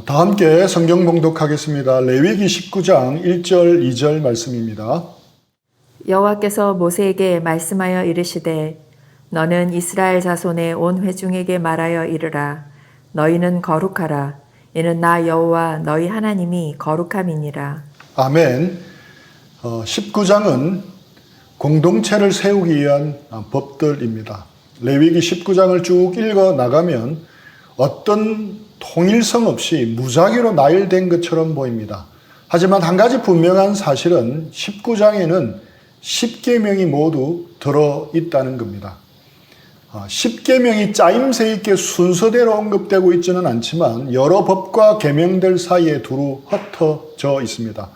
다 함께 성경 봉독하겠습니다. 레위기 19장 1절 2절 말씀입니다. 여호와께서 모세에게 말씀하여 이르시되 너는 이스라엘 자손의 온 회중에게 말하여 이르라. 너희는 거룩하라. 이는 나 여호와 너희 하나님이 거룩함이니라. 아멘. 19장은 공동체를 세우기 위한 법들입니다. 레위기 19장을 쭉 읽어 나가면 어떤 통일성 없이 무작위로 나열된 것처럼 보입니다. 하지만 한 가지 분명한 사실은 19장에는 10계명이 모두 들어있다는 겁니다. 10계명이 짜임새 있게 순서대로 언급되고 있지는 않지만 여러 법과 계명들 사이에 두루 흩어져 있습니다.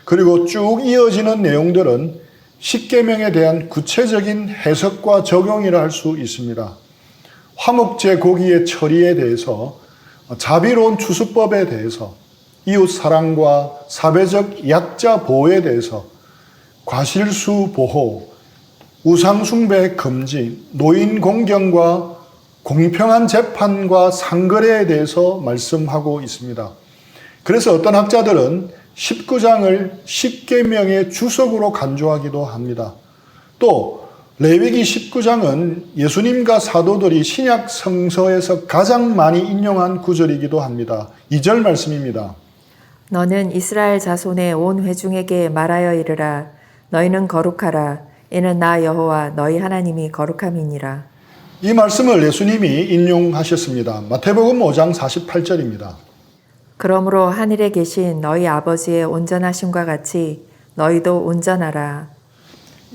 그리고 쭉 이어지는 내용들은 10계명에 대한 구체적인 해석과 적용이라 할 수 있습니다. 화목제 고기의 처리에 대해서, 자비로운 추수법에 대해서, 이웃 사랑과 사회적 약자 보호에 대해서, 과실수 보호, 우상숭배 금지, 노인 공경과 공평한 재판과 상거래에 대해서 말씀하고 있습니다. 그래서 어떤 학자들은 19장을 10계명의 주석으로 간주하기도 합니다. 또 레위기 19장은 예수님과 사도들이 신약 성서에서 가장 많이 인용한 구절이기도 합니다. 2절 말씀입니다. 너는 이스라엘 자손의 온 회중에게 말하여 이르라. 너희는 거룩하라. 이는 나 여호와 너희 하나님이 거룩함이니라. 이 말씀을 예수님이 인용하셨습니다. 마태복음 5장 48절입니다. 그러므로 하늘에 계신 너희 아버지의 온전하심과 같이 너희도 온전하라.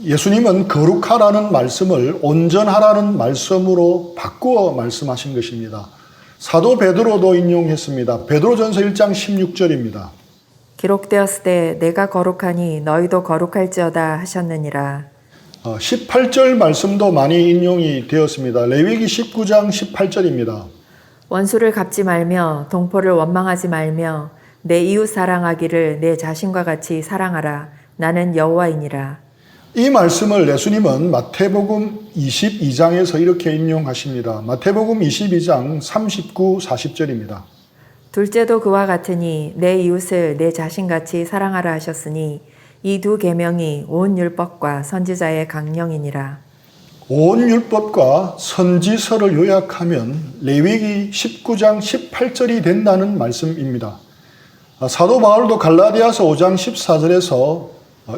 예수님은 거룩하라는 말씀을 온전하라는 말씀으로 바꾸어 말씀하신 것입니다. 사도 베드로도 인용했습니다. 베드로전서 1장 16절입니다. 기록되었으되 내가 거룩하니 너희도 거룩할지어다 하셨느니라. 18절 말씀도 많이 인용이 되었습니다. 레위기 19장 18절입니다. 원수를 갚지 말며 동포를 원망하지 말며 내 이웃 사랑하기를 내 자신과 같이 사랑하라. 나는 여호와이니라. 이 말씀을 예수님은 마태복음 22장에서 이렇게 인용하십니다. 마태복음 22장 39, 40절입니다. 둘째도 그와 같으니 내 이웃을 내 자신같이 사랑하라 하셨으니 이 두 계명이 온 율법과 선지자의 강령이니라. 온 율법과 선지서를 요약하면 레위기 19장 18절이 된다는 말씀입니다. 사도 바울도 갈라디아서 5장 14절에서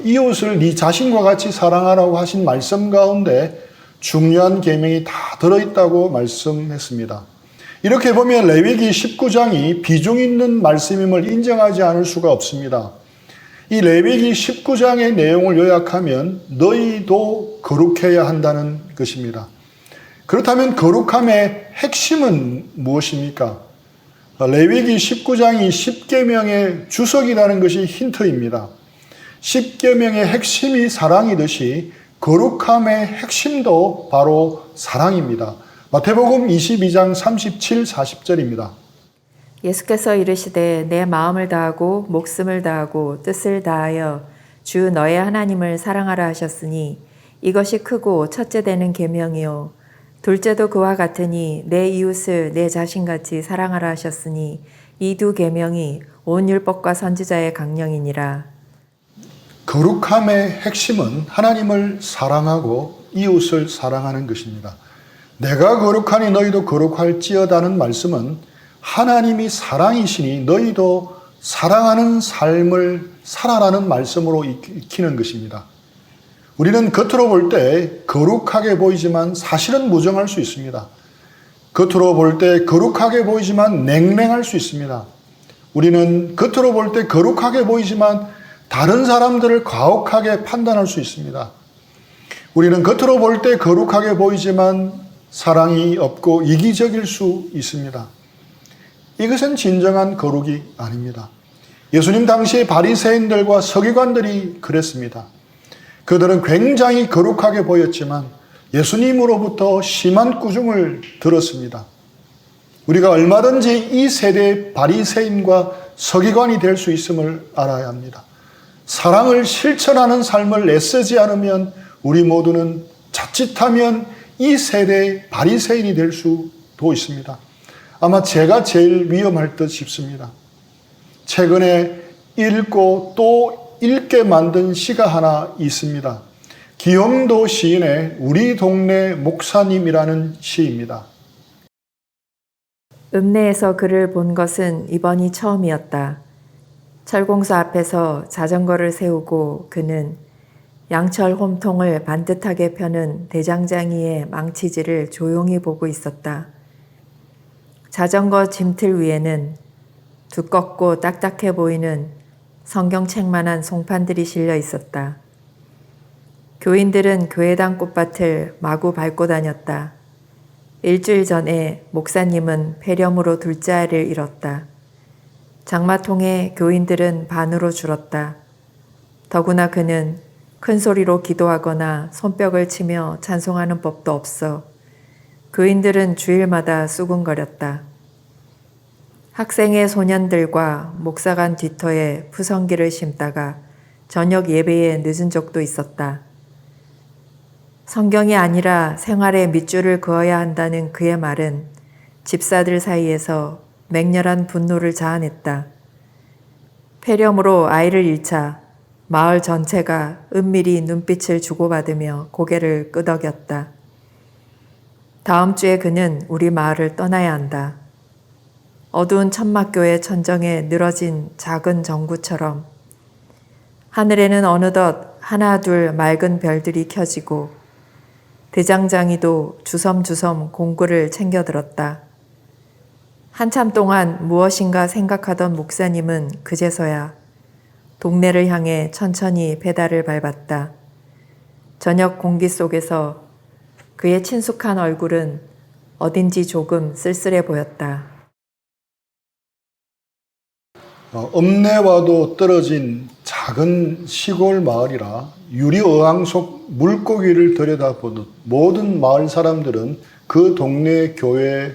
이웃을 네 자신과 같이 사랑하라고 하신 말씀 가운데 중요한 계명이 다 들어있다고 말씀했습니다. 이렇게 보면 레위기 19장이 비중 있는 말씀임을 인정하지 않을 수가 없습니다. 이 레위기 19장의 내용을 요약하면 너희도 거룩해야 한다는 것입니다. 그렇다면 거룩함의 핵심은 무엇입니까? 레위기 19장이 10계명의 주석이라는 것이 힌트입니다. 10계명의 핵심이 사랑이듯이 거룩함의 핵심도 바로 사랑입니다. 마태복음 22장 37, 40절입니다. 예수께서 이르시되 내 마음을 다하고 목숨을 다하고 뜻을 다하여 주 너의 하나님을 사랑하라 하셨으니 이것이 크고 첫째 되는 계명이요 둘째도 그와 같으니 내 이웃을 내 자신같이 사랑하라 하셨으니 이 두 계명이 온 율법과 선지자의 강령이니라. 거룩함의 핵심은 하나님을 사랑하고 이웃을 사랑하는 것입니다. 내가 거룩하니 너희도 거룩할지어다는 말씀은 하나님이 사랑이시니 너희도 사랑하는 삶을 살아라는 말씀으로 익히는 것입니다. 우리는 겉으로 볼 때 거룩하게 보이지만 사실은 무정할 수 있습니다. 겉으로 볼 때 거룩하게 보이지만 냉랭할 수 있습니다. 우리는 겉으로 볼 때 거룩하게 보이지만 다른 사람들을 가혹하게 판단할 수 있습니다. 우리는 겉으로 볼 때 거룩하게 보이지만 사랑이 없고 이기적일 수 있습니다. 이것은 진정한 거룩이 아닙니다. 예수님 당시의 바리새인들과 서기관들이 그랬습니다. 그들은 굉장히 거룩하게 보였지만 예수님으로부터 심한 꾸중을 들었습니다. 우리가 얼마든지 이 세대의 바리새인과 서기관이 될 수 있음을 알아야 합니다. 사랑을 실천하는 삶을 애쓰지 않으면 우리 모두는 자칫하면 이 세대의 바리새인이 될 수도 있습니다. 아마 제가 제일 위험할 듯 싶습니다. 최근에 읽고 또 읽게 만든 시가 하나 있습니다. 기영도 시인의 우리 동네 목사님이라는 시입니다. 읍내에서 그를 본 것은 이번이 처음이었다. 철공소 앞에서 자전거를 세우고 그는 양철 홈통을 반듯하게 펴는 대장장이의 망치질을 조용히 보고 있었다. 자전거 짐틀 위에는 두껍고 딱딱해 보이는 성경책만한 송판들이 실려 있었다. 교인들은 교회당 꽃밭을 마구 밟고 다녔다. 일주일 전에 목사님은 폐렴으로 둘째 아이를 잃었다. 장마통에 교인들은 반으로 줄었다. 더구나 그는 큰 소리로 기도하거나 손뼉을 치며 찬송하는 법도 없어 교인들은 주일마다 수군거렸다. 학생의 소년들과 목사관 뒤터에 푸성기를 심다가 저녁 예배에 늦은 적도 있었다. 성경이 아니라 생활에 밑줄을 그어야 한다는 그의 말은 집사들 사이에서 맹렬한 분노를 자아냈다. 폐렴으로 아이를 잃자 마을 전체가 은밀히 눈빛을 주고받으며 고개를 끄덕였다. 다음 주에 그는 우리 마을을 떠나야 한다. 어두운 천막교회 천정에 늘어진 작은 정구처럼 하늘에는 어느덧 하나 둘 맑은 별들이 켜지고 대장장이도 주섬주섬 공구를 챙겨들었다. 한참 동안 무엇인가 생각하던 목사님은 그제서야 동네를 향해 천천히 페달을 밟았다. 저녁 공기 속에서 그의 친숙한 얼굴은 어딘지 조금 쓸쓸해 보였다. 읍내와도 떨어진 작은 시골 마을이라 유리어항 속 물고기를 들여다보듯 모든 마을 사람들은 그 동네 교회에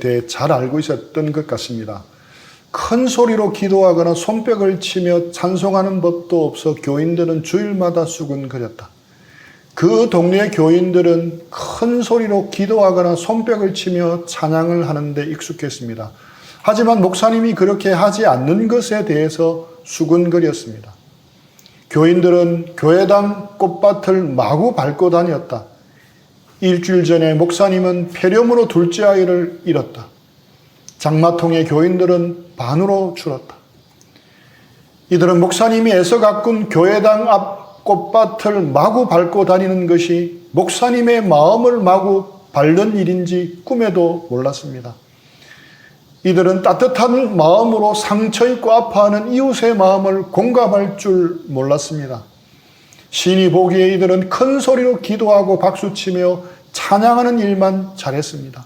대해 잘 알고 있었던 것 같습니다. 큰 소리로 기도하거나 손뼉을 치며 찬송하는 법도 없어 교인들은 주일마다 수군거렸다. 그 동네 교인들은 큰 소리로 기도하거나 손뼉을 치며 찬양을 하는데 익숙했습니다. 하지만 목사님이 그렇게 하지 않는 것에 대해서 수군거렸습니다. 교인들은 교회당 꽃밭을 마구 밟고 다녔다. 일주일 전에 목사님은 폐렴으로 둘째 아이를 잃었다. 장마통에 교인들은 반으로 줄었다. 이들은 목사님이 애써 가꾼 교회당 앞 꽃밭을 마구 밟고 다니는 것이 목사님의 마음을 마구 밟는 일인지 꿈에도 몰랐습니다. 이들은 따뜻한 마음으로 상처입고 아파하는 이웃의 마음을 공감할 줄 몰랐습니다. 시인이 보기에 이들은 큰 소리로 기도하고 박수치며 찬양하는 일만 잘했습니다.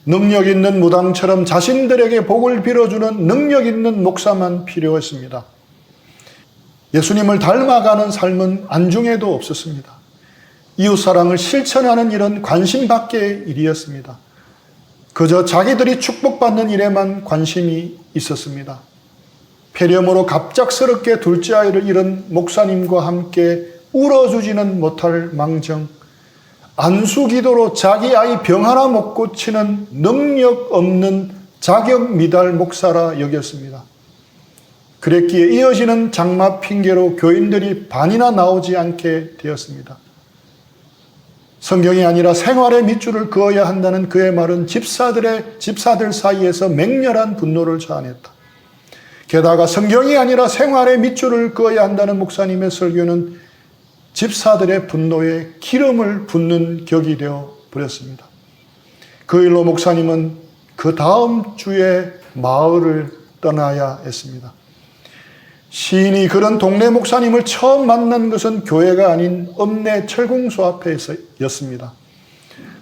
능력 있는 무당처럼 자신들에게 복을 빌어주는 능력 있는 목사만 필요했습니다. 예수님을 닮아가는 삶은 안중에도 없었습니다. 이웃사랑을 실천하는 일은 관심 밖의 일이었습니다. 그저 자기들이 축복받는 일에만 관심이 있었습니다. 폐렴으로 갑작스럽게 둘째 아이를 잃은 목사님과 함께 울어주지는 못할 망정, 안수기도로 자기 아이 병 하나 못 고치는 능력 없는 자격 미달 목사라 여겼습니다. 그랬기에 이어지는 장마 핑계로 교인들이 반이나 나오지 않게 되었습니다. 성경이 아니라 생활의 밑줄을 그어야 한다는 그의 말은 집사들 사이에서 맹렬한 분노를 자아냈다. 게다가 성경이 아니라 생활의 밑줄을 그어야 한다는 목사님의 설교는 집사들의 분노에 기름을 붓는 격이 되어 버렸습니다. 그 일로 목사님은 그 다음 주에 마을을 떠나야 했습니다. 시인이 그런 동네 목사님을 처음 만난 것은 교회가 아닌 읍내 철공소 앞에서였습니다.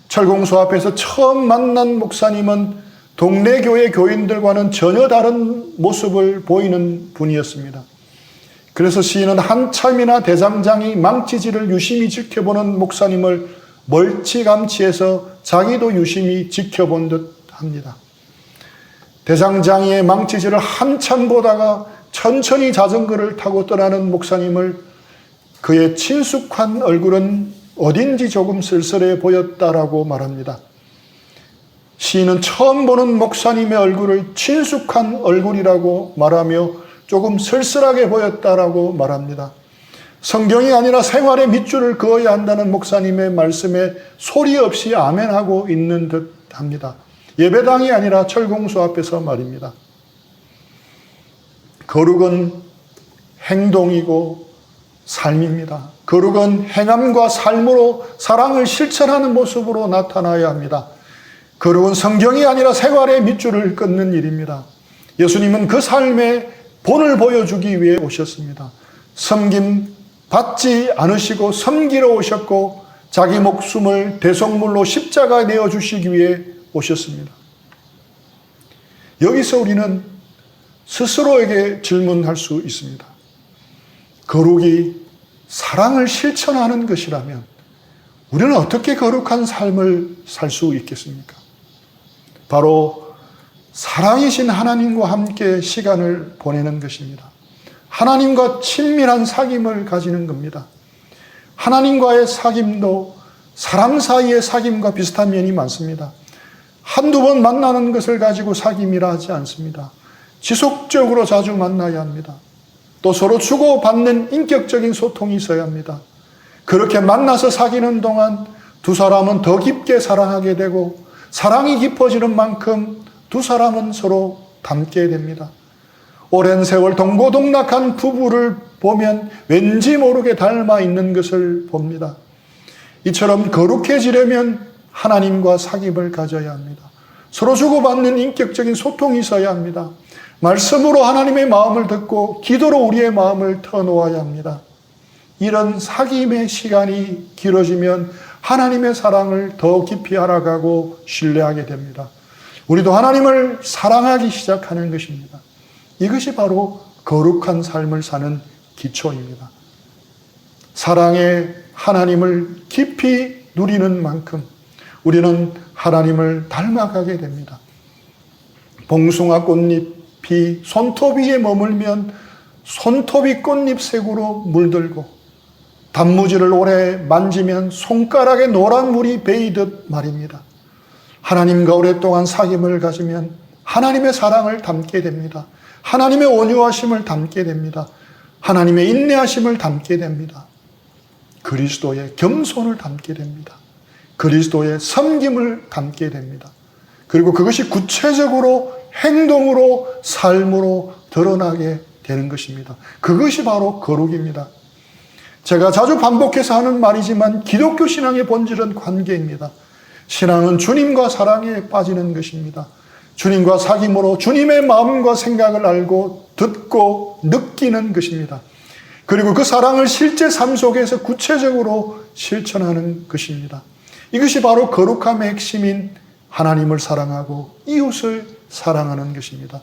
철공소 앞에서 처음 만난 목사님은 동네 교회 교인들과는 전혀 다른 모습을 보이는 분이었습니다. 그래서 시인은 한참이나 대장장이 망치질을 유심히 지켜보는 목사님을 멀찌감치해서 자기도 유심히 지켜본 듯 합니다. 대장장이의 망치질을 한참 보다가 천천히 자전거를 타고 떠나는 목사님을 그의 친숙한 얼굴은 어딘지 조금 쓸쓸해 보였다라고 말합니다. 시인은 처음 보는 목사님의 얼굴을 친숙한 얼굴이라고 말하며 조금 쓸쓸하게 보였다라고 말합니다. 성경이 아니라 생활의 밑줄을 그어야 한다는 목사님의 말씀에 소리 없이 아멘하고 있는 듯 합니다. 예배당이 아니라 철공소 앞에서 말입니다. 거룩은 행동이고 삶입니다. 거룩은 행함과 삶으로 사랑을 실천하는 모습으로 나타나야 합니다. 거룩은 성경이 아니라 생활의 밑줄을 끊는 일입니다. 예수님은 그 삶의 본을 보여주기 위해 오셨습니다. 섬김 받지 않으시고 섬기러 오셨고 자기 목숨을 대속물로 십자가에 내어주시기 위해 오셨습니다. 여기서 우리는 스스로에게 질문할 수 있습니다. 거룩이 사랑을 실천하는 것이라면 우리는 어떻게 거룩한 삶을 살 수 있겠습니까? 바로 사랑이신 하나님과 함께 시간을 보내는 것입니다. 하나님과 친밀한 사귐을 가지는 겁니다. 하나님과의 사귐도 사람 사이의 사귐과 비슷한 면이 많습니다. 한두 번 만나는 것을 가지고 사귐이라 하지 않습니다. 지속적으로 자주 만나야 합니다. 또 서로 주고받는 인격적인 소통이 있어야 합니다. 그렇게 만나서 사귀는 동안 두 사람은 더 깊게 사랑하게 되고 사랑이 깊어지는 만큼 두 사람은 서로 닮게 됩니다. 오랜 세월 동고동락한 부부를 보면 왠지 모르게 닮아 있는 것을 봅니다. 이처럼 거룩해지려면 하나님과 사귐을 가져야 합니다. 서로 주고받는 인격적인 소통이 있어야 합니다. 말씀으로 하나님의 마음을 듣고 기도로 우리의 마음을 터놓아야 합니다. 이런 사귐의 시간이 길어지면 하나님의 사랑을 더 깊이 알아가고 신뢰하게 됩니다. 우리도 하나님을 사랑하기 시작하는 것입니다. 이것이 바로 거룩한 삶을 사는 기초입니다. 사랑의 하나님을 깊이 누리는 만큼 우리는 하나님을 닮아가게 됩니다. 봉숭아 꽃잎이 손톱 위에 머물면 손톱이 꽃잎색으로 물들고 단무지를 오래 만지면 손가락에 노란 물이 베이듯 말입니다. 하나님과 오랫동안 사귐을 가지면 하나님의 사랑을 담게 됩니다. 하나님의 온유하심을 담게 됩니다. 하나님의 인내하심을 담게 됩니다. 그리스도의 겸손을 담게 됩니다. 그리스도의 섬김을 담게 됩니다. 그리고 그것이 구체적으로 행동으로 삶으로 드러나게 되는 것입니다. 그것이 바로 거룩입니다. 제가 자주 반복해서 하는 말이지만 기독교 신앙의 본질은 관계입니다. 신앙은 주님과 사랑에 빠지는 것입니다. 주님과 사귐으로 주님의 마음과 생각을 알고 듣고 느끼는 것입니다. 그리고 그 사랑을 실제 삶 속에서 구체적으로 실천하는 것입니다. 이것이 바로 거룩함의 핵심인 하나님을 사랑하고 이웃을 사랑하는 것입니다.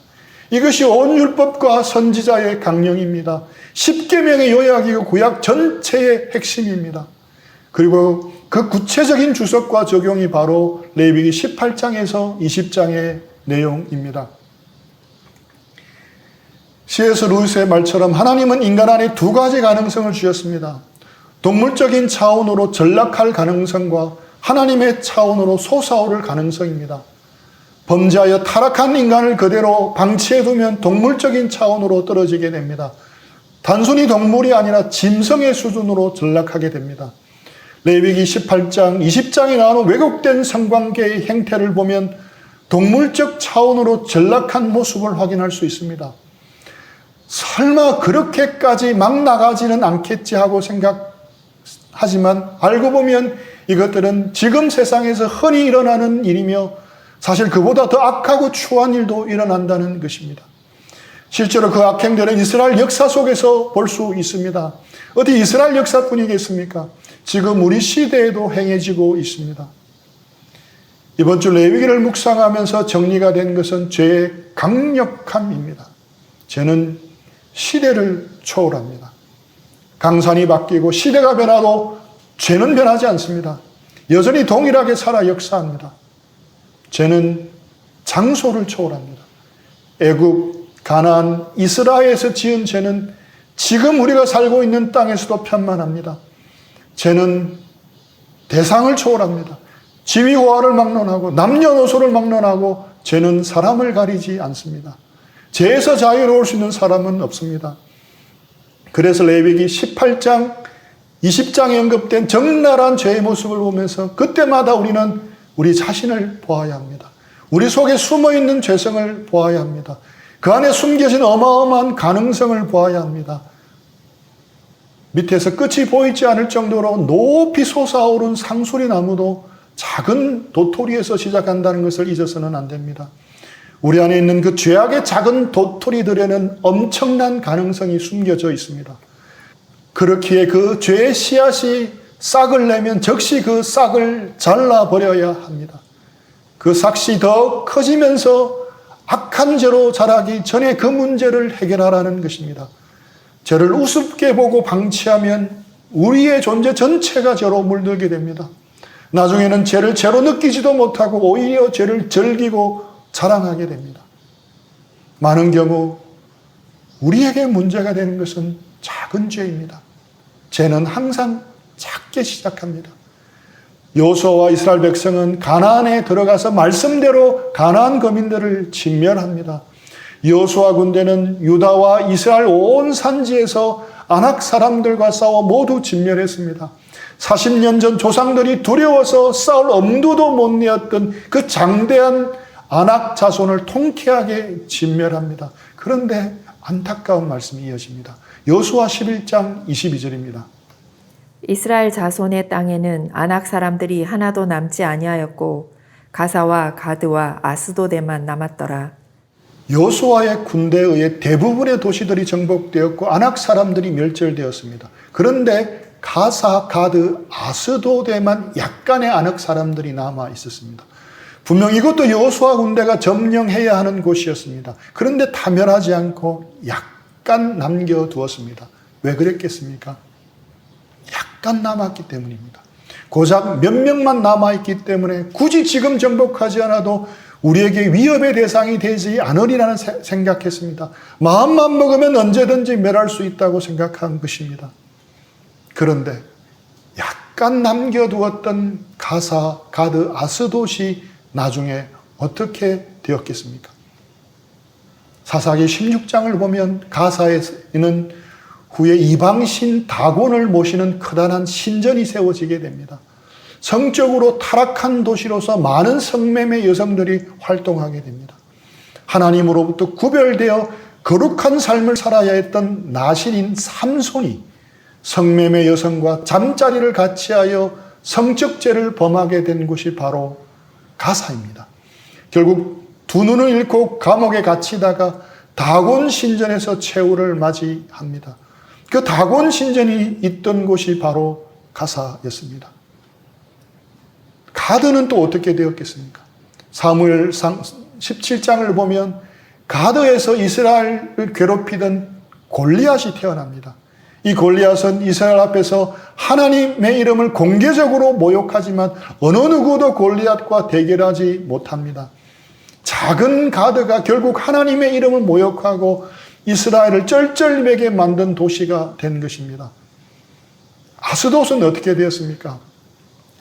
이것이 온 율법과 선지자의 강령입니다. 십계명의 요약이고 구약 전체의 핵심입니다. 그리고 그 구체적인 주석과 적용이 바로 레위기 18장에서 20장의 내용입니다. C.S. 루이스의 말처럼 하나님은 인간 안에 두 가지 가능성을 주셨습니다. 동물적인 차원으로 전락할 가능성과 하나님의 차원으로 솟아오를 가능성입니다. 범죄하여 타락한 인간을 그대로 방치해두면 동물적인 차원으로 떨어지게 됩니다. 단순히 동물이 아니라 짐승의 수준으로 전락하게 됩니다. 레위기 18장, 20장에 나오는 왜곡된 성관계의 행태를 보면 동물적 차원으로 전락한 모습을 확인할 수 있습니다. 설마 그렇게까지 막 나가지는 않겠지 하고 생각하지만 알고 보면 이것들은 지금 세상에서 흔히 일어나는 일이며 사실 그보다 더 악하고 추한 일도 일어난다는 것입니다. 실제로 그 악행들은 이스라엘 역사 속에서 볼 수 있습니다. 어디 이스라엘 역사뿐이겠습니까? 지금 우리 시대에도 행해지고 있습니다. 이번 주 레위기를 묵상하면서 정리가 된 것은 죄의 강력함입니다. 죄는 시대를 초월합니다. 강산이 바뀌고 시대가 변화도 죄는 변하지 않습니다. 여전히 동일하게 살아 역사합니다. 죄는 장소를 초월합니다. 애굽, 가나안, 이스라엘에서 지은 죄는 지금 우리가 살고 있는 땅에서도 편만합니다. 죄는 대상을 초월합니다. 지위고하를 막론하고 남녀노소를 막론하고 죄는 사람을 가리지 않습니다. 죄에서 자유로울 수 있는 사람은 없습니다. 그래서 레위기 18장, 20장에 언급된 적나라한 죄의 모습을 보면서 그때마다 우리는 우리 자신을 보아야 합니다. 우리 속에 숨어있는 죄성을 보아야 합니다. 그 안에 숨겨진 어마어마한 가능성을 보아야 합니다. 밑에서 끝이 보이지 않을 정도로 높이 솟아오른 상수리 나무도 작은 도토리에서 시작한다는 것을 잊어서는 안 됩니다. 우리 안에 있는 그 죄악의 작은 도토리들에는 엄청난 가능성이 숨겨져 있습니다. 그렇기에 그 죄의 씨앗이 싹을 내면 즉시 그 싹을 잘라버려야 합니다. 그 싹이 더 커지면서 악한 죄로 자라기 전에 그 문제를 해결하라는 것입니다. 죄를 우습게 보고 방치하면 우리의 존재 전체가 죄로 물들게 됩니다. 나중에는 죄를 죄로 느끼지도 못하고 오히려 죄를 즐기고 자랑하게 됩니다. 많은 경우 우리에게 문제가 되는 것은 작은 죄입니다. 죄는 항상 작게 시작합니다. 여호수아와 이스라엘 백성은 가나안에 들어가서 말씀대로 가나안 거민들을 진멸합니다. 여호수아 군대는 유다와 이스라엘 온 산지에서 아낙 사람들과 싸워 모두 진멸했습니다. 40년 전 조상들이 두려워서 싸울 엄두도 못 내었던 그 장대한 아낙 자손을 통쾌하게 진멸합니다. 그런데 안타까운 말씀이 이어집니다. 여호수아 11장 22절입니다. 이스라엘 자손의 땅에는 아낙 사람들이 하나도 남지 아니하였고 가사와 가드와 아스도데만 남았더라. 여호수아의 군대에 의해 대부분의 도시들이 정복되었고 아낙 사람들이 멸절되었습니다. 그런데 가사, 가드, 아스도데만 약간의 아낙 사람들이 남아 있었습니다. 분명 이것도 여호수아 군대가 점령해야 하는 곳이었습니다. 그런데 타멸하지 않고 약간 남겨두었습니다. 왜 그랬겠습니까? 약간 남았기 때문입니다. 고작 몇 명만 남아있기 때문에 굳이 지금 정복하지 않아도 우리에게 위협의 대상이 되지 않으리라는 생각했습니다. 마음만 먹으면 언제든지 멸할 수 있다고 생각한 것입니다. 그런데 약간 남겨두었던 가사, 가드, 아스돗이 나중에 어떻게 되었겠습니까? 사사기 16장을 보면 가사에는 후에 이방신 다곤을 모시는 커다란 신전이 세워지게 됩니다. 성적으로 타락한 도시로서 많은 성매매 여성들이 활동하게 됩니다. 하나님으로부터 구별되어 거룩한 삶을 살아야 했던 나신인 삼손이 성매매 여성과 잠자리를 같이 하여 성적죄를 범하게 된 곳이 바로 가사입니다. 결국 두 눈을 잃고 감옥에 갇히다가 다곤 신전에서 최후를 맞이합니다. 그 다곤 신전이 있던 곳이 바로 가사였습니다. 가드는 또 어떻게 되었겠습니까? 사무엘상 17장을 보면 가드에서 이스라엘을 괴롭히던 골리앗이 태어납니다. 이 골리앗은 이스라엘 앞에서 하나님의 이름을 공개적으로 모욕하지만 어느 누구도 골리앗과 대결하지 못합니다. 작은 가드가 결국 하나님의 이름을 모욕하고 이스라엘을 쩔쩔매게 만든 도시가 된 것입니다. 아스돗은 어떻게 되었습니까?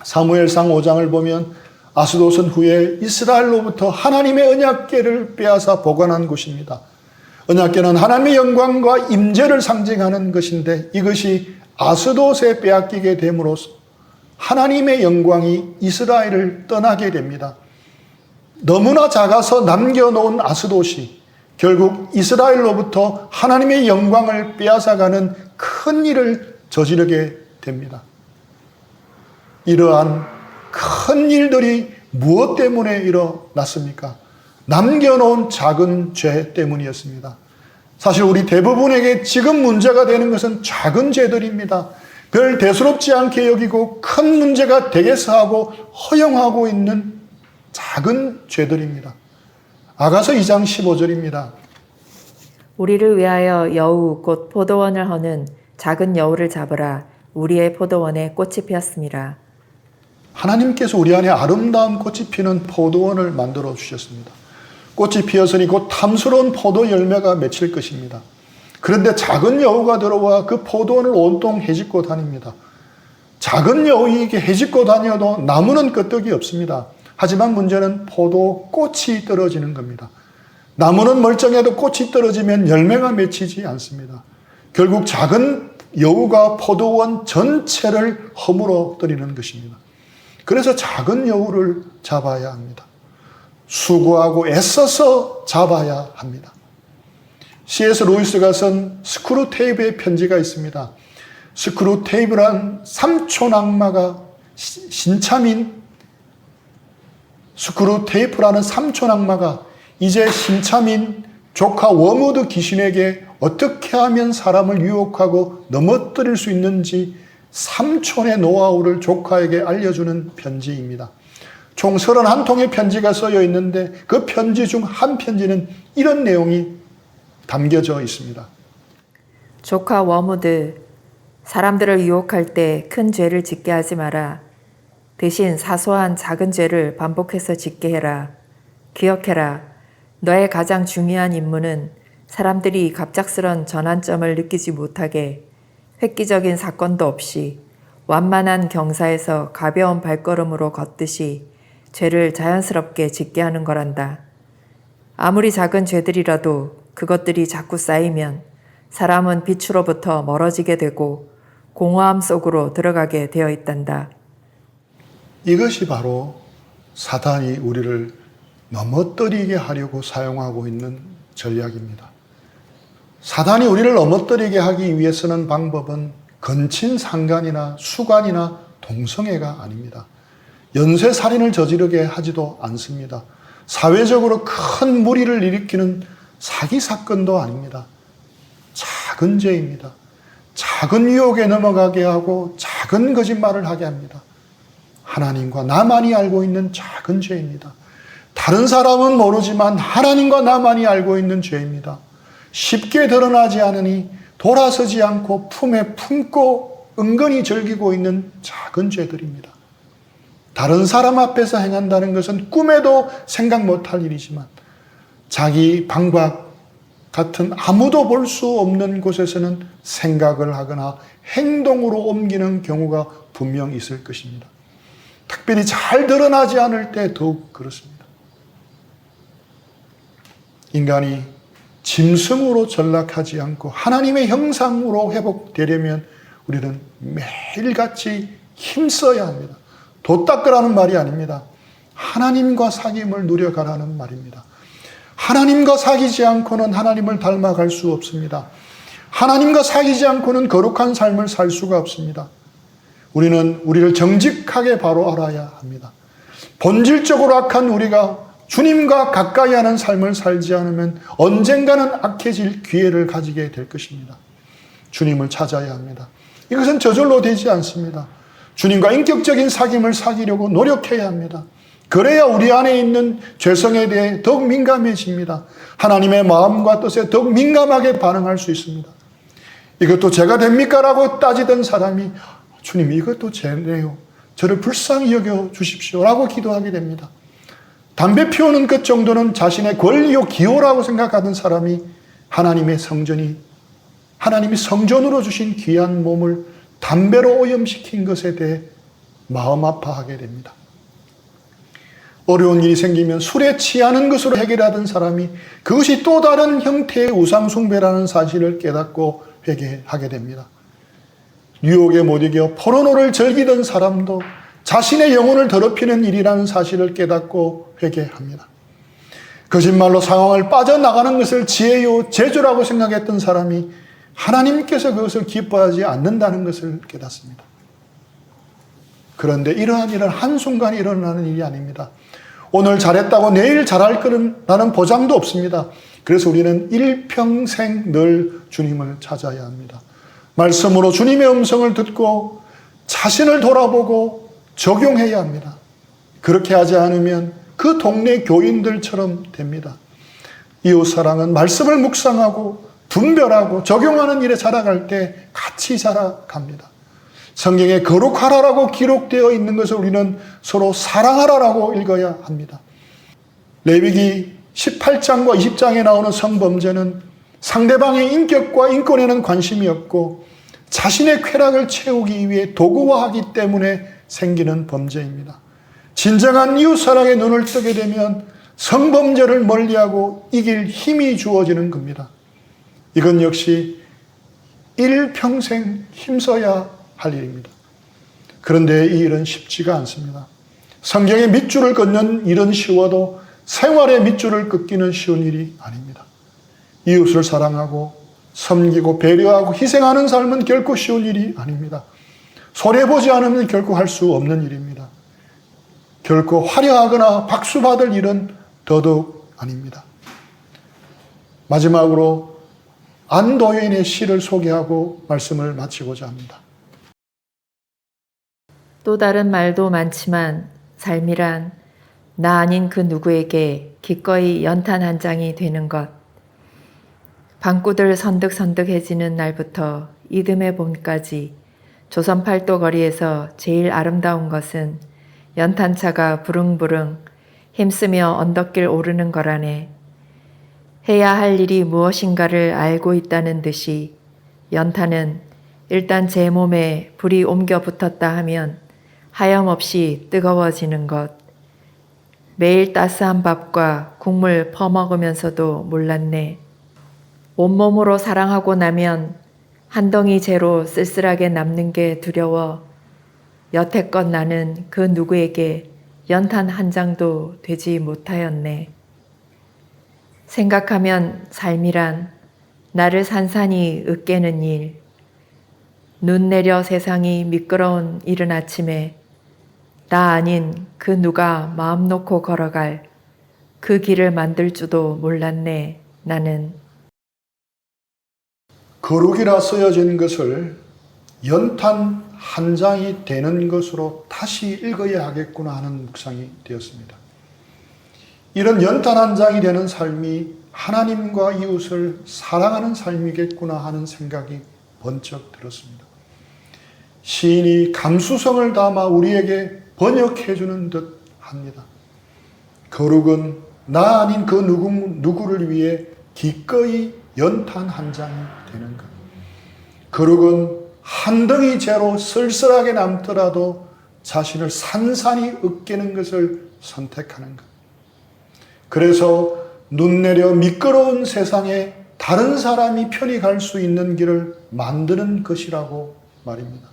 사무엘상 5장을 보면 아스돗은 후에 이스라엘로부터 하나님의 언약궤를 빼앗아 보관한 곳입니다. 언약궤는 하나님의 영광과 임재를 상징하는 것인데 이것이 아스돗에 빼앗기게 됨으로써 하나님의 영광이 이스라엘을 떠나게 됩니다. 너무나 작아서 남겨놓은 아스돗이 결국 이스라엘로부터 하나님의 영광을 빼앗아가는 큰 일을 저지르게 됩니다. 이러한 큰 일들이 무엇 때문에 일어났습니까? 남겨놓은 작은 죄 때문이었습니다. 사실 우리 대부분에게 지금 문제가 되는 것은 작은 죄들입니다. 별 대수롭지 않게 여기고 큰 문제가 되겠어 하고 허용하고 있는 작은 죄들입니다. 아가서 2장 15절입니다. 우리를 위하여 여우 곧 포도원을 허는 작은 여우를 잡으라. 우리의 포도원에 꽃이 피었습니다. 하나님께서 우리 안에 아름다운 꽃이 피는 포도원을 만들어 주셨습니다. 꽃이 피었으니 곧 탐스러운 포도 열매가 맺힐 것입니다. 그런데 작은 여우가 들어와 그 포도원을 온통 헤집고 다닙니다. 작은 여우에게 해집고 다녀도 나무는 끄떡이 없습니다. 하지만 문제는 포도 꽃이 떨어지는 겁니다. 나무는 멀쩡해도 꽃이 떨어지면 열매가 맺히지 않습니다. 결국 작은 여우가 포도원 전체를 허물어 버리는 것입니다. 그래서 작은 여우를 잡아야 합니다. 수고하고 애써서 잡아야 합니다. C.S. 루이스가 쓴 스크루테이프의 편지가 있습니다. 스크루테이프란 삼촌 악마가 신참인 스크루테이프라는 삼촌 악마가 이제 신참인 조카 워무드 귀신에게 어떻게 하면 사람을 유혹하고 넘어뜨릴 수 있는지 삼촌의 노하우를 조카에게 알려주는 편지입니다. 총 31통의 편지가 쓰여 있는데 그 편지 중 한 편지는 이런 내용이 담겨져 있습니다. 조카 워무드, 사람들을 유혹할 때 큰 죄를 짓게 하지 마라. 대신 사소한 작은 죄를 반복해서 짓게 해라. 기억해라. 너의 가장 중요한 임무는 사람들이 갑작스런 전환점을 느끼지 못하게 획기적인 사건도 없이 완만한 경사에서 가벼운 발걸음으로 걷듯이 죄를 자연스럽게 짓게 하는 거란다. 아무리 작은 죄들이라도 그것들이 자꾸 쌓이면 사람은 빛으로부터 멀어지게 되고 공허함 속으로 들어가게 되어 있단다. 이것이 바로 사단이 우리를 넘어뜨리게 하려고 사용하고 있는 전략입니다. 사단이 우리를 넘어뜨리게 하기 위해 쓰는 방법은 건친상간이나 수간이나 동성애가 아닙니다. 연쇄살인을 저지르게 하지도 않습니다. 사회적으로 큰 무리를 일으키는 사기 사건도 아닙니다. 작은 죄입니다. 작은 유혹에 넘어가게 하고 작은 거짓말을 하게 합니다. 하나님과 나만이 알고 있는 작은 죄입니다. 다른 사람은 모르지만 하나님과 나만이 알고 있는 죄입니다. 쉽게 드러나지 않으니 돌아서지 않고 품에 품고 은근히 즐기고 있는 작은 죄들입니다. 다른 사람 앞에서 행한다는 것은 꿈에도 생각 못할 일이지만 자기 방박 같은 아무도 볼 수 없는 곳에서는 생각을 하거나 행동으로 옮기는 경우가 분명 있을 것입니다. 특별히 잘 드러나지 않을 때 더욱 그렇습니다. 인간이 짐승으로 전락하지 않고 하나님의 형상으로 회복되려면 우리는 매일같이 힘써야 합니다. 도 닦으라는 말이 아닙니다. 하나님과 사귐을 누려가라는 말입니다. 하나님과 사귀지 않고는 하나님을 닮아갈 수 없습니다. 하나님과 사귀지 않고는 거룩한 삶을 살 수가 없습니다. 우리는 우리를 정직하게 바로 알아야 합니다. 본질적으로 악한 우리가 주님과 가까이 하는 삶을 살지 않으면 언젠가는 악해질 기회를 가지게 될 것입니다. 주님을 찾아야 합니다. 이것은 저절로 되지 않습니다. 주님과 인격적인 사귐을 사귀려고 노력해야 합니다. 그래야 우리 안에 있는 죄성에 대해 더욱 민감해집니다. 하나님의 마음과 뜻에 더욱 민감하게 반응할 수 있습니다. 이것도 죄가 됩니까? 라고 따지던 사람이 주님 이것도 죄네요. 저를 불쌍히 여겨 주십시오. 라고 기도하게 됩니다. 담배 피우는 것 정도는 자신의 권리요 기호라고 생각하던 사람이 하나님의 성전이 하나님이 성전으로 주신 귀한 몸을 담배로 오염시킨 것에 대해 마음 아파하게 됩니다. 어려운 일이 생기면 술에 취하는 것으로 해결하던 사람이 그것이 또 다른 형태의 우상숭배라는 사실을 깨닫고 회개하게 됩니다. 유혹에 못 이겨 포르노를 즐기던 사람도 자신의 영혼을 더럽히는 일이라는 사실을 깨닫고 회개합니다. 거짓말로 상황을 빠져나가는 것을 지혜요 재주라고 생각했던 사람이 하나님께서 그것을 기뻐하지 않는다는 것을 깨닫습니다. 그런데 이러한 일은 한순간에 일어나는 일이 아닙니다. 오늘 잘했다고 내일 잘할 거라는 보장도 없습니다. 그래서 우리는 일평생 늘 주님을 찾아야 합니다. 말씀으로 주님의 음성을 듣고 자신을 돌아보고 적용해야 합니다. 그렇게 하지 않으면 그 동네 교인들처럼 됩니다. 이웃사랑은 말씀을 묵상하고 분별하고 적용하는 일에 자라갈 때 같이 자라갑니다. 성경에 거룩하라라고 기록되어 있는 것을 우리는 서로 사랑하라라고 읽어야 합니다. 레위기 18장과 20장에 나오는 성범죄는 상대방의 인격과 인권에는 관심이 없고 자신의 쾌락을 채우기 위해 도구화하기 때문에 생기는 범죄입니다. 진정한 이웃사랑에 눈을 뜨게 되면 성범죄를 멀리하고 이길 힘이 주어지는 겁니다. 이건 역시 일평생 힘써야 할 일입니다. 그런데 이 일은 쉽지가 않습니다. 성경의 밑줄을 긋는 일은 쉬워도 생활의 밑줄을 긋기는 쉬운 일이 아닙니다. 이웃을 사랑하고 섬기고 배려하고 희생하는 삶은 결코 쉬운 일이 아닙니다. 손해보지 않으면 결코 할 수 없는 일입니다. 결코 화려하거나 박수받을 일은 더더욱 아닙니다. 마지막으로 안도인의 시를 소개하고 말씀을 마치고자 합니다. 또 다른 말도 많지만 삶이란 나 아닌 그 누구에게 기꺼이 연탄 한 장이 되는 것. 방구들 선득선득해지는 날부터 이듬해 봄까지 조선 팔도 거리에서 제일 아름다운 것은 연탄차가 부릉부릉 힘쓰며 언덕길 오르는 거라네. 해야 할 일이 무엇인가를 알고 있다는 듯이 연탄은 일단 제 몸에 불이 옮겨 붙었다 하면 하염없이 뜨거워지는 것. 매일 따스한 밥과 국물 퍼먹으면서도 몰랐네. 온몸으로 사랑하고 나면 한 덩이 재로 쓸쓸하게 남는 게 두려워 여태껏 나는 그 누구에게 연탄 한 장도 되지 못하였네. 생각하면 삶이란 나를 산산이 으깨는 일, 눈 내려 세상이 미끄러운 이른 아침에 나 아닌 그 누가 마음 놓고 걸어갈 그 길을 만들 줄도 몰랐네, 나는. 거룩이라 쓰여진 것을 연탄 한 장이 되는 것으로 다시 읽어야 하겠구나 하는 묵상이 되었습니다. 이런 연탄 한 장이 되는 삶이 하나님과 이웃을 사랑하는 삶이겠구나 하는 생각이 번쩍 들었습니다. 시인이 감수성을 담아 우리에게 번역해 주는 듯 합니다. 거룩은 나 아닌 그 누구를 위해 기꺼이 연탄 한 장이 되는 것. 거룩은 한 덩이 재로 쓸쓸하게 남더라도 자신을 산산이 으깨는 것을 선택하는 것. 그래서 눈 내려 미끄러운 세상에 다른 사람이 편히 갈 수 있는 길을 만드는 것이라고 말입니다.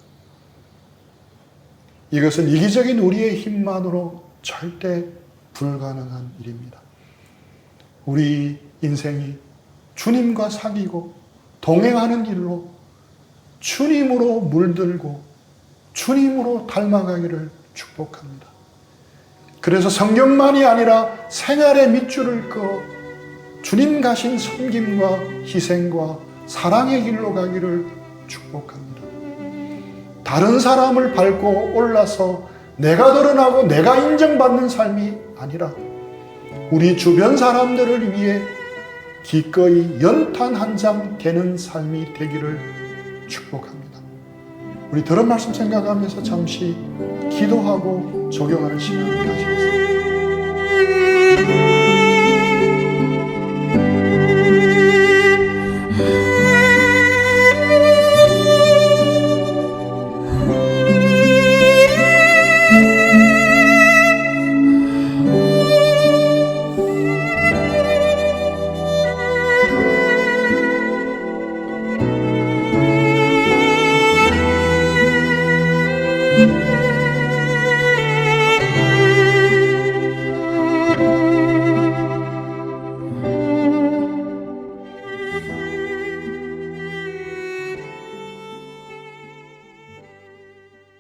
이것은 이기적인 우리의 힘만으로 절대 불가능한 일입니다. 우리 인생이 주님과 사귀고 동행하는 길로 주님으로 물들고 주님으로 닮아가기를 축복합니다. 그래서 성경만이 아니라 생활의 밑줄을 그어 주님 가신 섬김과 희생과 사랑의 길로 가기를 축복합니다. 다른 사람을 밟고 올라서 내가 드러나고 내가 인정받는 삶이 아니라 우리 주변 사람들을 위해 기꺼이 연탄 한 장 되는 삶이 되기를 축복합니다. 우리 들은 말씀 생각하면서 잠시 기도하고 적용하는 시간을 가지겠습니다.